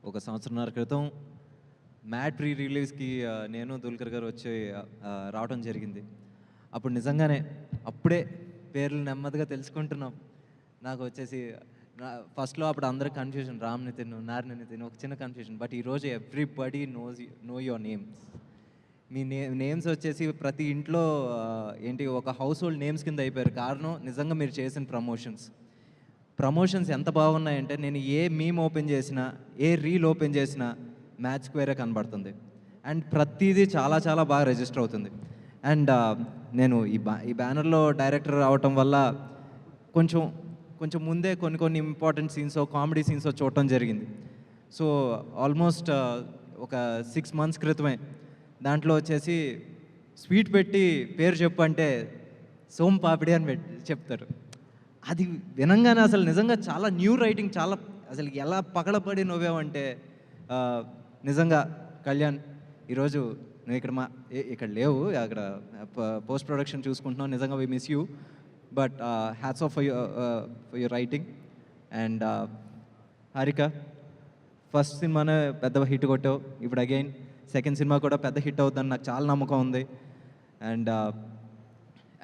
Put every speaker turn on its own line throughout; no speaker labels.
ఒక సంవత్సరంన్నర క్రితం మ్యాడ్ ప్రీ రిలీజ్కి నేను దుల్కర్ గారు వచ్చి రావడం జరిగింది. అప్పుడు నిజంగానే అప్పుడే పేర్లు నెమ్మదిగా తెలుసుకుంటున్నాం. నాకు వచ్చేసి ఫస్ట్లో అప్పుడు అందరూ కన్ఫ్యూజన్, రామ్ నితిన్, నార్ నితిన్, ఒక చిన్న కన్ఫ్యూజన్. బట్ ఈరోజు ఎవ్రీబడీ నో యువర్ నేమ్స్. మీ నేమ్స్ వచ్చేసి ప్రతి ఇంట్లో ఏంటి ఒక హౌస్ హోల్డ్ నేమ్స్ కింద అయిపోయారు. కారణం నిజంగా మీరు చేసిన ప్రమోషన్స్ ఎంత బాగున్నాయంటే, నేను ఏ మీమ్ ఓపెన్ చేసినా, ఏ రీల్ ఓపెన్ చేసినా మ్యాచ్ స్క్వేరే కనబడుతుంది. అండ్ ప్రతిదీ చాలా చాలా బాగా రిజిస్టర్ అవుతుంది. అండ్ నేను ఈ బ్యానర్లో డైరెక్టర్ రావటం వల్ల కొంచెం ముందే కొన్ని ఇంపార్టెంట్ సీన్స్, కామెడీ సీన్స్ చూడటం జరిగింది. సో ఆల్మోస్ట్ ఒక 6 months క్రితమే దాంట్లో వచ్చేసి స్వీట్ పెట్టి పేరు చెప్పు అంటే సోమ్ పాపిడి అని చెప్తారు. అది వినంగానే అసలు నిజంగా చాలా న్యూ రైటింగ్, చాలా అసలు ఎలా పగలపడి నవ్వామంటే నిజంగా కళ్యాణ్, ఈరోజు నువ్వు ఇక్కడ లేవు, అక్కడ పోస్ట్ ప్రొడక్షన్ చూసుకుంటున్నావు. నిజంగా we miss you, but hats off for your writing. And Harika, first సినిమానే పెద్ద హిట్ కొట్టావు, ఇప్పుడు అగైన్ సెకండ్ సినిమా కూడా పెద్ద హిట్ అవుతుందని నాకు చాలా నమ్మకం ఉంది.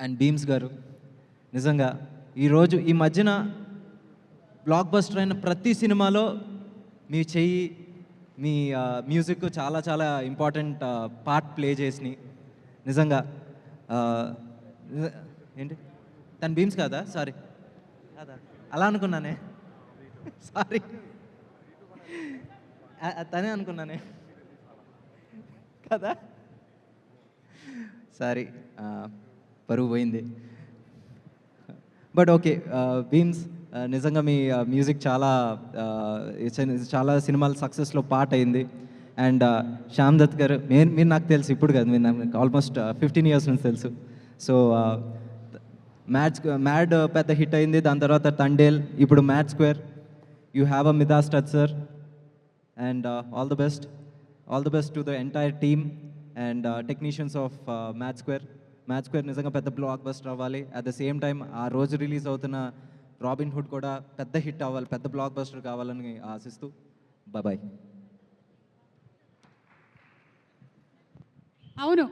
అండ్ భీమ్స్ గారు, నిజంగా ఈరోజు ఈ మధ్యన బ్లాక్ బస్టర్ అయిన ప్రతి సినిమాలో మీ చెయ్యి, మీ మ్యూజిక్ చాలా చాలా ఇంపార్టెంట్ పార్ట్ ప్లే చేసినాయి. నిజంగా ఏంటి తను భీమ్స్ కాదా? సారీ, కాదా, అలా అనుకున్నానే, సారీ, తనే అనుకున్నానే కదా, సారీ, పరువు పోయింది. బట్ ఓకే, భీమ్స్, నిజంగా మీ మ్యూజిక్ చాలా సినిమాల సక్సెస్లో పార్ట్ అయింది. అండ్ శ్యామ్ దత్ గారు, మీరు నాకు తెలుసు ఇప్పుడు కాదు, మీరు నాకు ఆల్మోస్ట్ 15 years నుంచి తెలుసు. సో మ్యాడ్ పెద్ద హిట్ అయింది, దాని తర్వాత తండేల్, ఇప్పుడు Mad Square. You have a Midas touch sir. And all the best to the entire team and technicians of Mad Square. నిజంగా పెద్ద బ్లాక్ బస్టర్ అవ్వాలి. అట్ ద సేమ్ టైం ఆ రోజు రిలీజ్ అవుతున్న రాబిన్ హుడ్ కూడా పెద్ద హిట్ అవ్వాలి, పెద్ద బ్లాక్ బస్టర్ కావాలని ఆశిస్తూ బాయ్.
అవును.